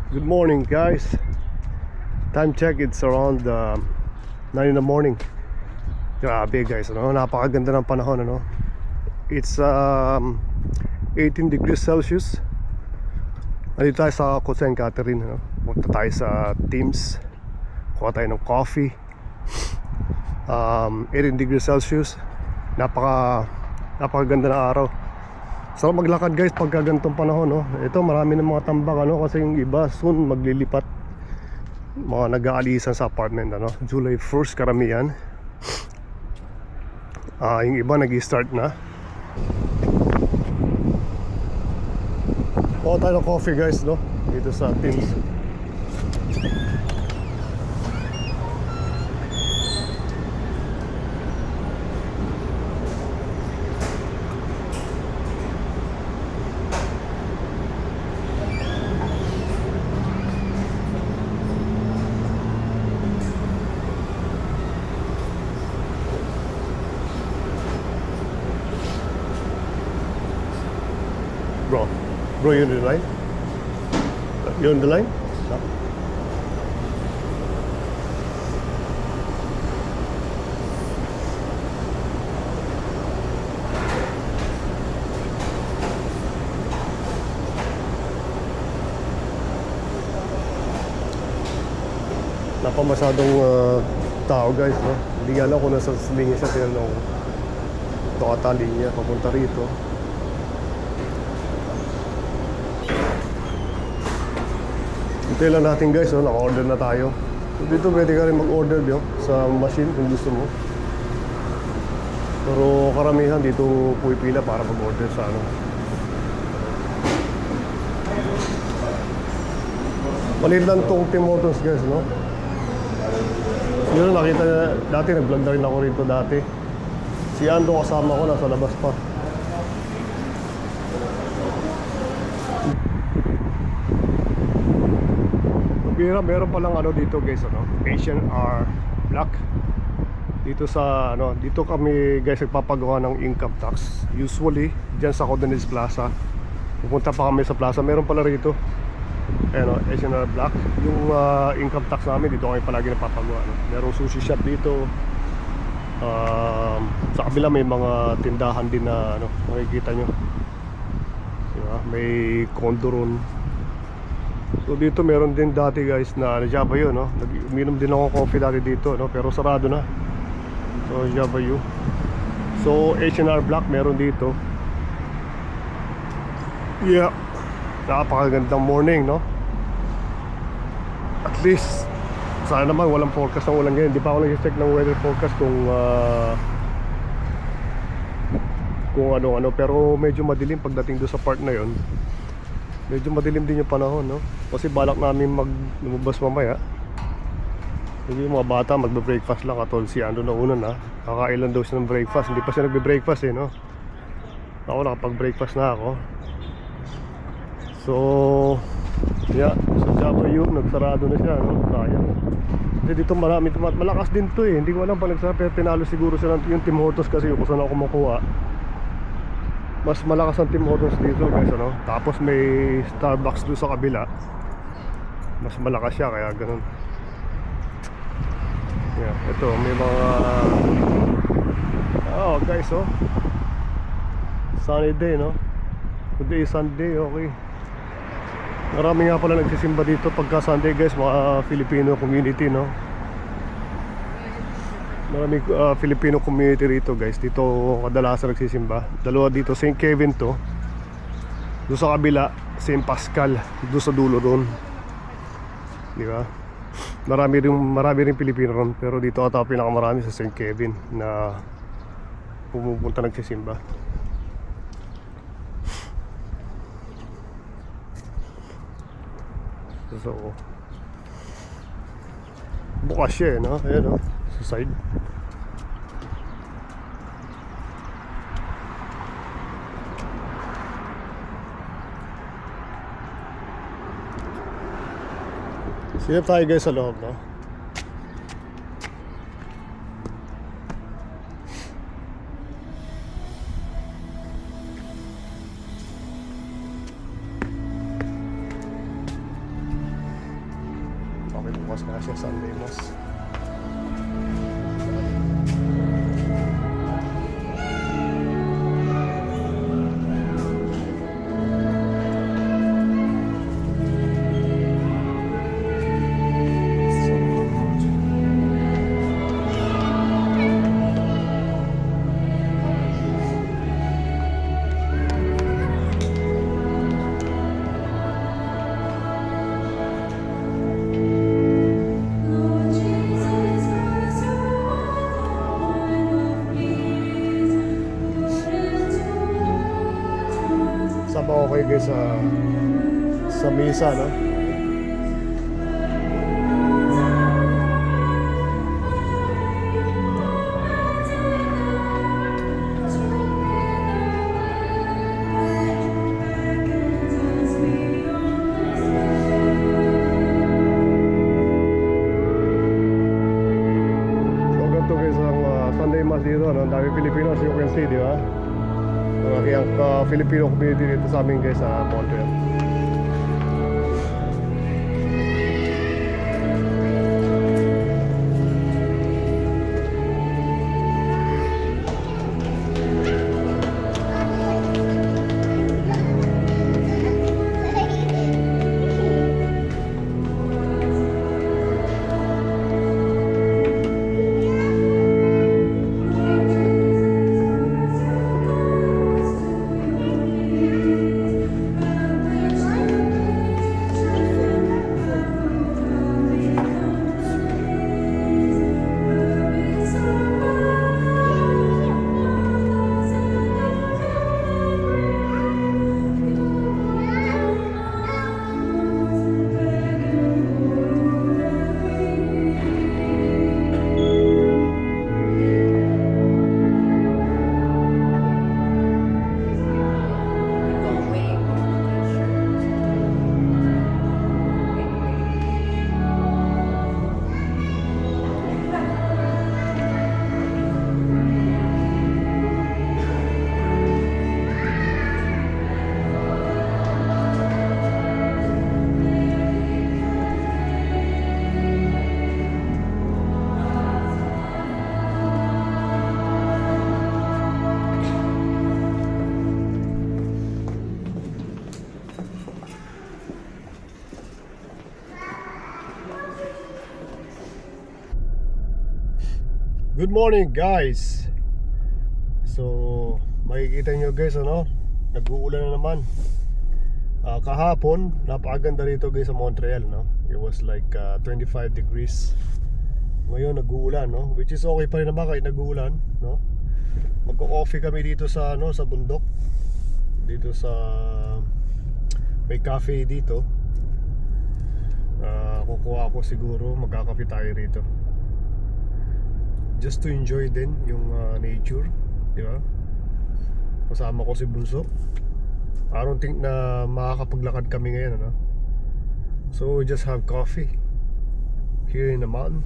Good morning, guys. Time check, it's around 9 in the morning. Grabe, guys, ano? Napakaganda ng panahon, ano? It's 18 degrees Celsius. Nandito tayo sa Costa Catherine, ano? Punta tayo sa Teams. Kuha tayo ng coffee. 18 degrees Celsius. Napakaganda ng araw. Sarap maglakad, guys, pagka ganitong panahon, no? Ito, marami ng mga tambak, ano? Kasi yung iba soon maglilipat, mga nag-aalisan sa apartment, ano? July 1st karamihan. Yung iba nag-i-start na. Kuha tayo ng coffee, guys, no? Dito sa Teams. Bro, you on the line? You on the line? No? Napamasyadong tao, guys, no? Hindi nga alam kung nasa linya siya, tinanong ito ata linya papunta rito. Hintay lang natin, guys, oh, naka-order na tayo. So, dito pwede ka rin mag-order sa machine kung gusto mo. Pero karamihan dito pumipila para mag-order sa ano. Maliit lang itong Tim Hortons, guys, no? Yun, nakita na, dati nag-vlog na rin ako rito dati. Si Ando kasama ko, nasa labas pa. Meron palang ano dito, guys, ano, H&R Block. Dito sa ano, dito kami, guys, nagpapagawa ng income tax. Usually diyan sa Codones Plaza. Pupunta pa kami sa plaza. Meron pala rito, ano, H&R Block. Yung income tax namin dito kami palagi nagpapagawa, no? Merong sushi shop dito. Sa kabila may mga tindahan din na ano, makikita nyo, diba? May condo ron. So dito meron din dati, guys, na Java yun, no? Uminom din ako coffee dati dito, no? Pero sarado na. So Java U. So H&R Block meron dito. Yeah. Napakagandang morning, no? At least sana naman walang forecast ng ulan ngayon. Hindi pa ako nag-check ng weather forecast kung ano-ano. Pero medyo madilim pagdating doon sa part na yon. Medyo madilim din yung panahon, no? Kasi balak namin lumabas mamaya. Hindi yung mga bata magbe-breakfast lang. Katol si Ando na una na kakailan daw siya ng breakfast. Hindi pa siya nagbe-breakfast, eh, no? Ako nakapag-breakfast na ako. So yeah, sa Java U nagsarado na siya, no? Sayang. Kasi dito marami, malakas din to, eh. Hindi ko alam pa nagsara, pero tinalo siguro siya yung Tim Hortons kasi kung saan ako makuha. Mas malakas ang Tim Hortons dito, guys, ano? Tapos may Starbucks doon sa kabila. Mas malakas siya, kaya ganun. Yeah, ito may mga guys, oh, sunny day, no? Today is Sunday, okay. Marami nga pala nagsisimba dito pagka Sunday, guys, mga Filipino community, no? Maraming Filipino community rito, guys. Dito kadalasan nagsisimba. Dalawa dito, St. Kevin to. Doon sa kabila, St. Pascal. Doon sa dulo doon, di ba? Marami rin Pilipino ron. Pero dito ata pinakamarami sa St. Kevin na pumupunta nagsisimba. So bukas siya, no? Ayan, no? Sa side. Sino tayo, guys, sa loob, no? Bukas nga siya, Sunday Mass. Sama ko kayo guys sa misa, no? So ganito guys ang Sunday Mass dito, no? Ang dami Pilipino, as you can see, di ba? Ang Filipino community dito sa amin guys sa Montreal. Good morning guys. So makikita nyo guys, ano, nag-uulan na naman. Kahapon napakaganda rito guys sa Montreal, no? It was like 25 degrees. Ngayon nag-uulan, no? Which is okay pa rin naman kahit nag-uulan, no? Mag-coffee kami dito sa sa bundok. Dito sa may cafe dito. Kukuha ako siguro, magkakape tayo rito. Just to enjoy din yung nature, di ba? Kasama ko si Bunso. I don't think na makakapaglakad kami ngayon, ano? So we just have coffee here in the mountain.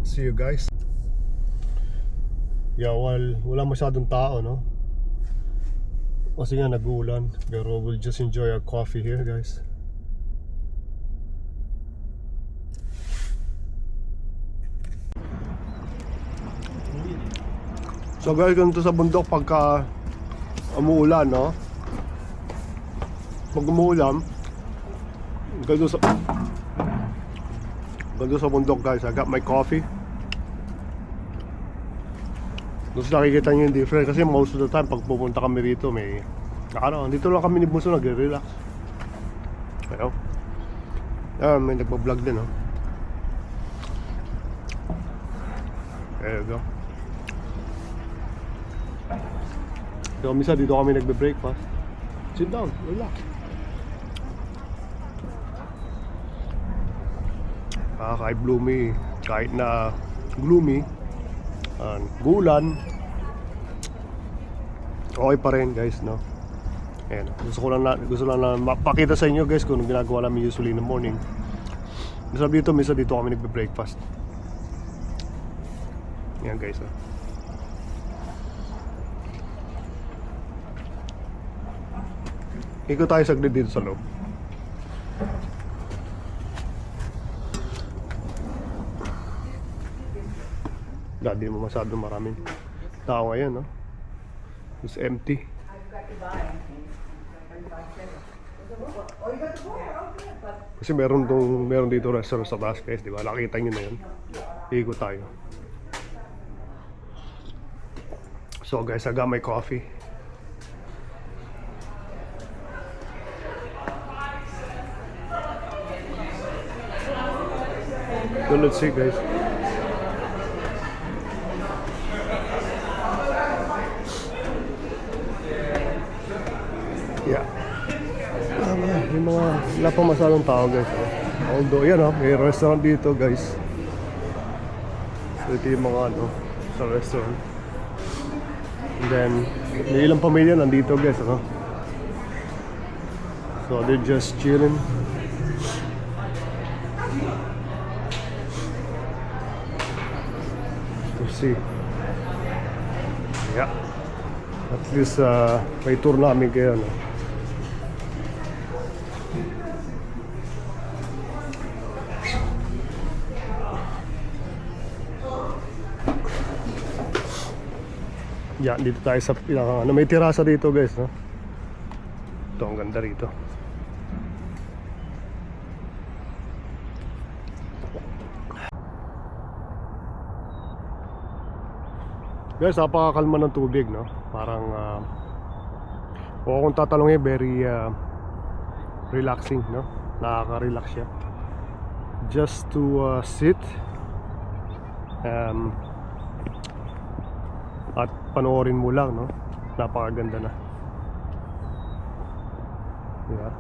See you guys. Yeah, wala masyadong tao, no? Kasi nga nag-uulan. Pero we'll just enjoy our coffee here, guys. So guys, ganito sa bundok pagka umuulan, no? Pag umuulan, ganito sa bundok guys, I got my coffee. Tapos nakikita nyo yung difference kasi most of the time pag pupunta kami rito may dito lang kami ni Bunso nagre-relax. Ayo. May nagpa-vlog din, no? There you go. So minsan dito kami nagbe-breakfast. Sit down, relax. Kahit gloomy, kahit na gloomy, gulan, okay pa rin guys, no? Ayan, gusto lang na mapakita sa inyo guys kung anong ginagawa namin usually in the morning. Minsan dito kami nagbe-breakfast. Ayan guys, no? Ikot tayo saglit dito sa loob. Dahil di mo masyadong maraming tao ngayon, no? It's empty. Kasi meron dito restaurant sa taas, guys, di ba? Nakita nyo na yun. Ikot tayo. So guys, I got my coffee. So let's see, guys. Yeah. Yung mga wala pa masyadong tao, guys. Although yan, may restaurant dito, guys. So ito yung mga sa restaurant. And then may ilang pamilya nandito, guys, so they're just chilling. Let's see. Yeah. At least may tour namin kayo, Yeah, dito tayo sa may terasa dito, guys, Ito, ang ganda rito. Guys, napakakalma ng tubig, Parang kung tatalungin, very relaxing, Nakaka-relax siya. Just to sit at panoorin mo lang, napakaganda na. Yeah,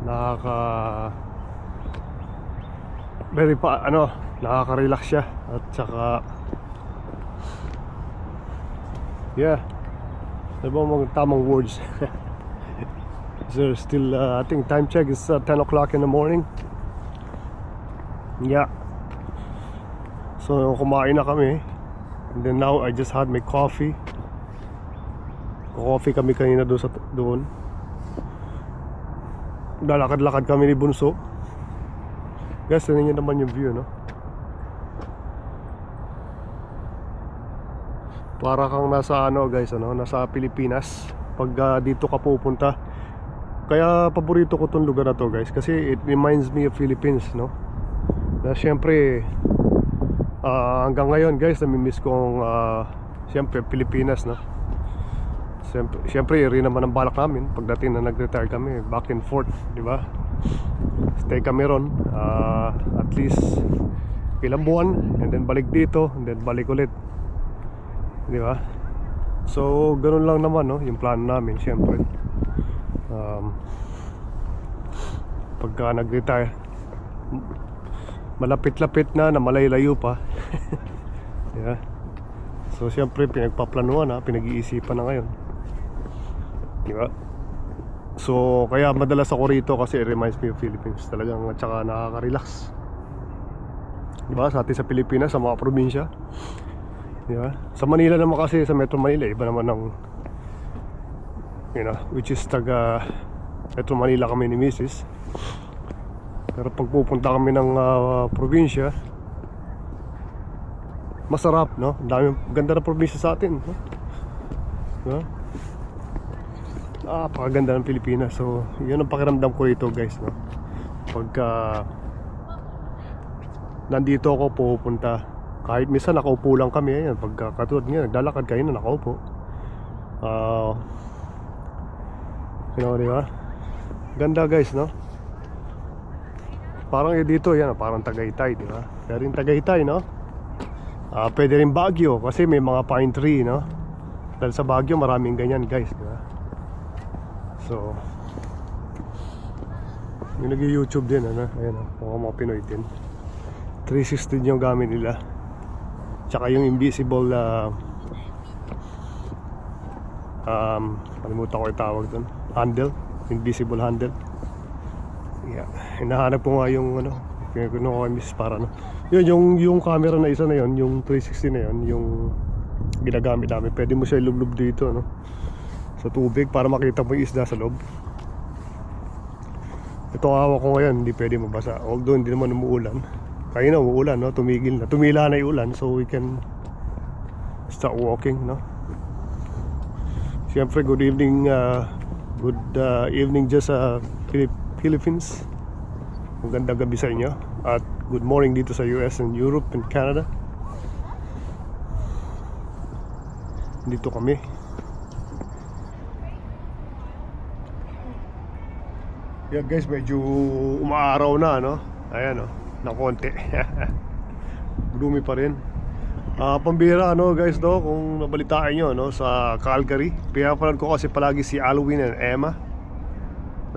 nakaka-relax siya. At saka yeah, diba mga tamang words. So still I think time check is 10 o'clock in the morning. Yeah. So kumain na kami. And then now I just had my coffee. Coffee kami kanina doon. Lalakad-lakad kami ni Bunso. Guys, tingnan niyo naman yung view, Para kang nasa guys, nasa Pilipinas pag dito ka pupunta. Kaya paborito ko tong lugar na to, guys, kasi it reminds me of Philippines, Na syempre hanggang ngayon, guys, nami-miss kong syempre Pilipinas, Siyempre, rin naman ang balak namin pagdating na nag-retire kami, back and forth, di ba? Stay kami ron, at least ilang buwan, and then balik dito, and then balik ulit, di ba? So, ganun lang naman, yung plano namin, siyempre. Pagka nag-retire, malapit-lapit na malay-layo pa. Di ba? So, siyempre, pinagpaplanuhan, pinag-iisipan na ngayon. Diba? So kaya madalas ako rito kasi it reminds me of Philippines talagang, at saka nakaka-relax, diba? Sa atin sa Pilipinas, sa mga probinsya, diba? Sa Manila naman kasi, sa Metro Manila, iba naman ng which is taga Metro Manila kami ni Mrs. Pero pag pupunta kami ng probinsya, masarap, dami, ganda na probinsya sa atin, diba? Napakaganda ng Pilipinas. So yun ang pakiramdam ko ito, guys, pagka nandito ako pupunta, kahit minsan nakaupo lang kami, ayan, pagka katulad nga naglalakad kayo na nakaupo, diba? Ganda, guys, parang dito yan, parang Tagaytay, diba? Pero yung Tagaytay, pwede rin Baguio kasi may mga pine tree, dahil sa Baguio maraming ganyan, guys, diba? So yung nag-YouTube din, ayan, mga Pinoy din, 360 yung gamit nila. Tsaka yung invisible kalimutan ko yung tawag doon, handle, invisible handle. Yeah, hinahanap ko nga yung kinuha ko miss para yun, yung camera na isa na yun, yung 360 na yun, yung ginagamit namin. Pwede mo siya ilublob dito, sa tubig para makita mo yung isda sa loob. Ito ang hawak ko ngayon, hindi pwede mabasa. Although hindi naman umuulan. Kaya na umuulan, tumigil na. Tumila na yung ulan, so we can start walking, no? Siyempre, good evening dyan sa Philippines. Magandang gabi sa inyo. At good morning dito sa US and Europe and Canada. Dito kami. Yeah guys, medyo umaaraw na, no? Ayan, no? Na konti. Gloomy pa rin. Pambira, ano guys, no? Kung nabalitaan nyo, no? Sa Calgary. Pinapanood ko kasi palagi si Alwin and Emma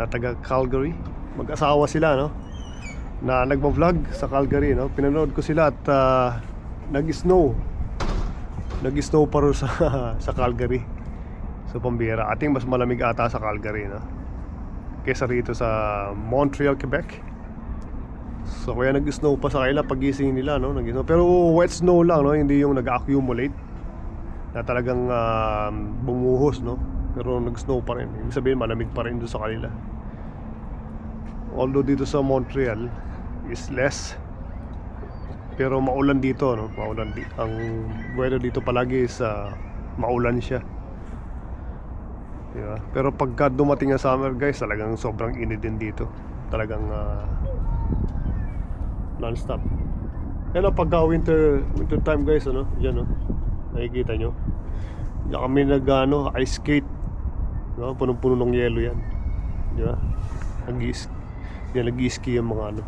na taga Calgary. Mag-asawa sila, no? Na nagba-vlog sa Calgary, no? Pinanood ko sila at nag-snow pa rin sa Calgary. So pambira, ating mas malamig ata sa Calgary, no? Kesa rito sa Montreal, Quebec. So kaya nag-snow pa sa kanila pagising nila, no? Nag-snow. Pero wet snow lang, no? Hindi yung nag-accumulate na talagang bumuhos, no? Pero nag-snow pa rin. Ibig sabihin malamig pa rin doon sa kanila. Although dito sa Montreal is less, pero maulan dito, no? Ang weather dito palagi is maulan siya, diba? Pero pagka dumating ang summer guys, talagang sobrang init din dito. Talagang non-stop. Pero pagka winter time guys, ano? Yan, no? Nakikita nyo. Diyan kami ice skate, no? Punong-puno ng yelo yan, diba? Nag-i-ski yung mga ano